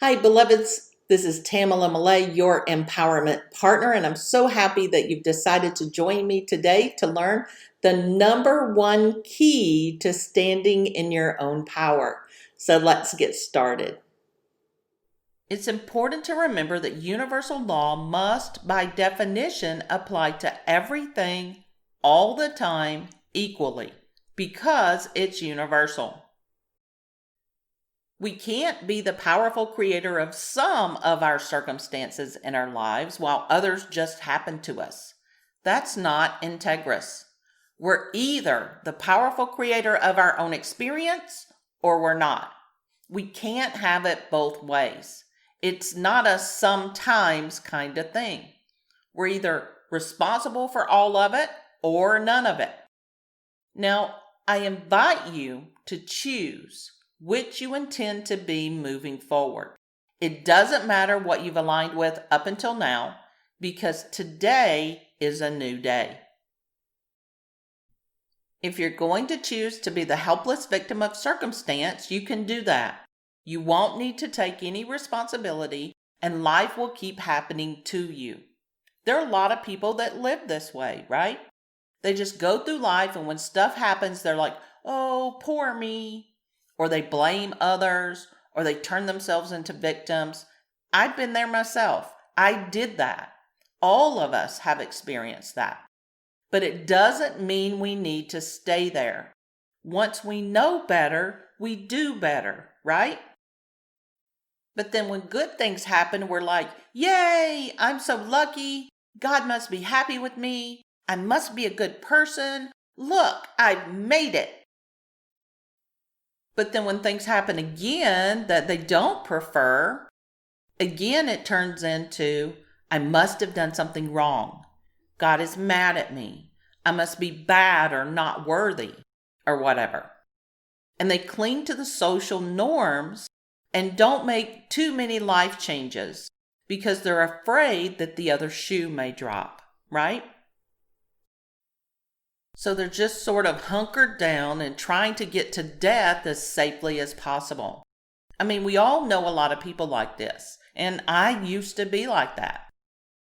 Hi, beloveds. This is Tamala Malay, your empowerment partner, and I'm so happy that you've decided to join me today to learn the number one key to standing in your own power. So let's get started. It's important to remember that universal law must, by definition, apply to everything, all the time, equally, because it's universal. We can't be the powerful creator of some of our circumstances in our lives while others just happen to us. That's not integrous. We're either the powerful creator of our own experience or we're not. We can't have it both ways. It's not a sometimes kind of thing. We're either responsible for all of it or none of it. Now, I invite you to choose which you intend to be moving forward. It doesn't matter what you've aligned with up until now, because today is a new day. If you're going to choose to be the helpless victim of circumstance, you can do that. You won't need to take any responsibility, and life will keep happening to you. There are a lot of people that live this way, right? They just go through life, and when stuff happens, they're like, oh, poor me. Or they blame others, or they turn themselves into victims. I've been there myself. I did that. All of us have experienced that. But it doesn't mean we need to stay there. Once we know better, we do better, right? But then when good things happen, we're like, yay, I'm so lucky. God must be happy with me. I must be a good person. Look, I've made it. But then when things happen again that they don't prefer, again it turns into, I must have done something wrong. God is mad at me. I must be bad or not worthy or whatever. And they cling to the social norms and don't make too many life changes because they're afraid that the other shoe may drop, right? So they're just sort of hunkered down and trying to get to death as safely as possible. I mean, we all know a lot of people like this, and I used to be like that.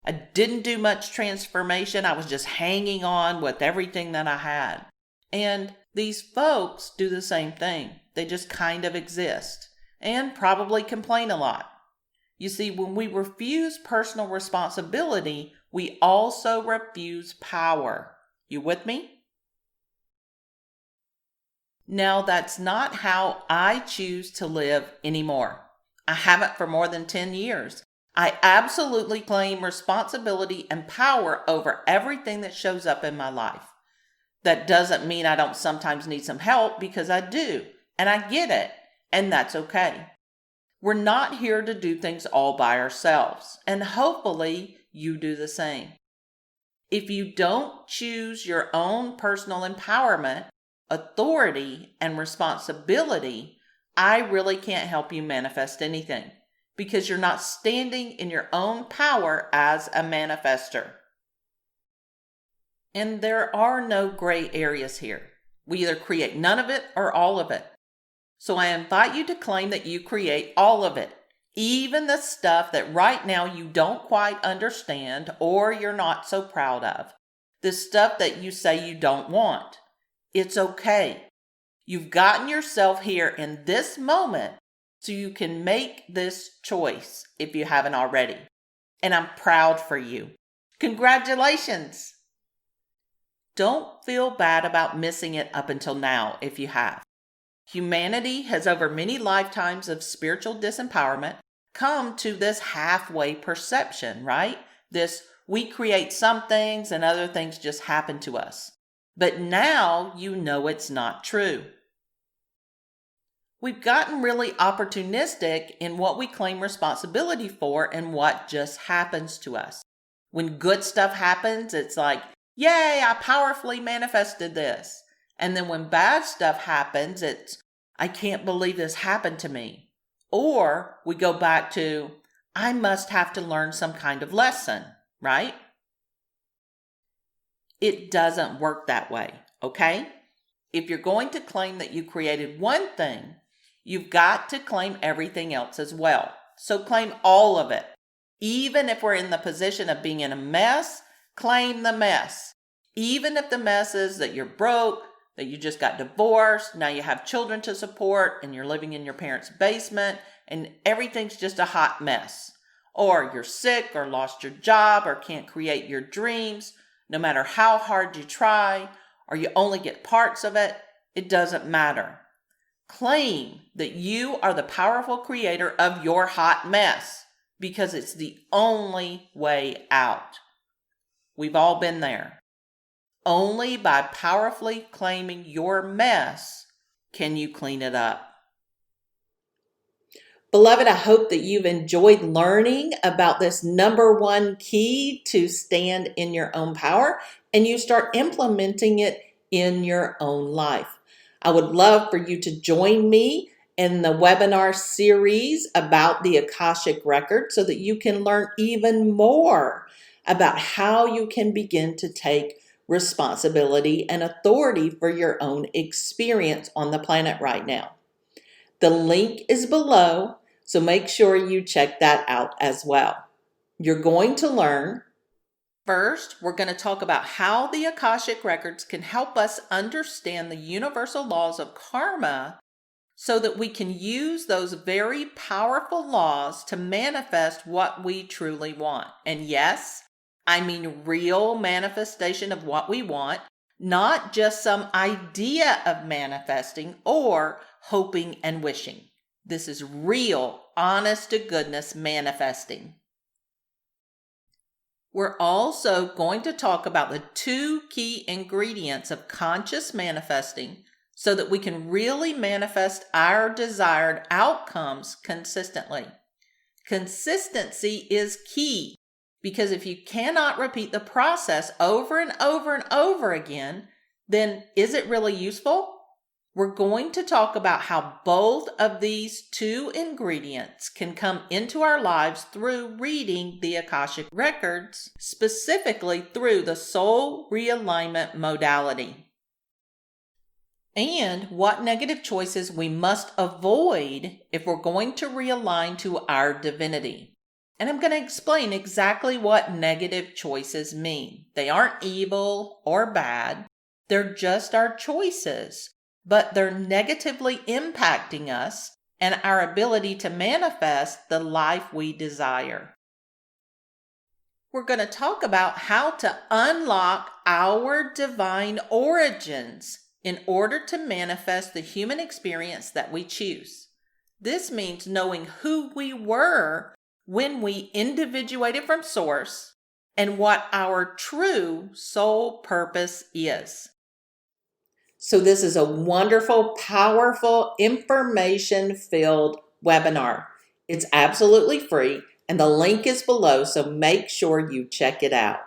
I didn't do much transformation. I was just hanging on with everything that I had. And these folks do the same thing. They just kind of exist and probably complain a lot. You see, when we refuse personal responsibility, we also refuse power. You with me? Now, that's not how I choose to live anymore. I haven't for more than 10 years. I absolutely claim responsibility and power over everything that shows up in my life. That doesn't mean I don't sometimes need some help, because I do, and I get it, and that's okay. We're not here to do things all by ourselves, and hopefully you do the same. If you don't choose your own personal empowerment, authority, and responsibility, I really can't help you manifest anything, because you're not standing in your own power as a manifester. And there are no gray areas here. We either create none of it or all of it. So I invite you to claim that you create all of it, even the stuff that right now you don't quite understand or you're not so proud of. The stuff that you say you don't want. It's okay. You've gotten yourself here in this moment so you can make this choice if you haven't already. And I'm proud for you. Congratulations! Don't feel bad about missing it up until now if you have. Humanity has, over many lifetimes of spiritual disempowerment, come to this halfway perception, right? This, we create some things and other things just happen to us. But now you know it's not true. We've gotten really opportunistic in what we claim responsibility for and what just happens to us. When good stuff happens, it's like, yay, I powerfully manifested this. And then when bad stuff happens, it's, I can't believe this happened to me. Or we go back to, I must have to learn some kind of lesson, right? It doesn't work that way, okay? If you're going to claim that you created one thing, you've got to claim everything else as well. So claim all of it. Even if we're in the position of being in a mess, claim the mess. Even if the mess is that you're broke, that you just got divorced, now you have children to support, and you're living in your parents' basement, and everything's just a hot mess. Or you're sick, or lost your job, or can't create your dreams, no matter how hard you try, or you only get parts of it, it doesn't matter. Claim that you are the powerful creator of your hot mess, because it's the only way out. We've all been there. Only by powerfully claiming your mess can you clean it up. Beloved, I hope that you've enjoyed learning about this number one key to stand in your own power and you start implementing it in your own life. I would love for you to join me in the webinar series about the Akashic Record so that you can learn even more about how you can begin to take responsibility and authority for your own experience on the planet right now. The link is below, so make sure you check that out as well. You're going to learn. First, we're going to talk about how the Akashic Records can help us understand the universal laws of karma so that we can use those very powerful laws to manifest what we truly want. And yes, I mean real manifestation of what we want, not just some idea of manifesting or hoping and wishing. This is real, honest to goodness manifesting. We're also going to talk about the 2 key ingredients of conscious manifesting so that we can really manifest our desired outcomes consistently. Consistency is key. Because if you cannot repeat the process over and over and over again, then is it really useful? We're going to talk about how both of these 2 ingredients can come into our lives through reading the Akashic Records, specifically through the soul realignment modality. And what negative choices we must avoid if we're going to realign to our divinity. And I'm going to explain exactly what negative choices mean. They aren't evil or bad. They're just our choices, but they're negatively impacting us and our ability to manifest the life we desire. We're going to talk about how to unlock our divine origins in order to manifest the human experience that we choose. This means knowing who we were when we individuated from Source and what our true soul purpose is. So this is a wonderful, powerful, information-filled webinar. It's absolutely free and the link is below, so make sure you check it out.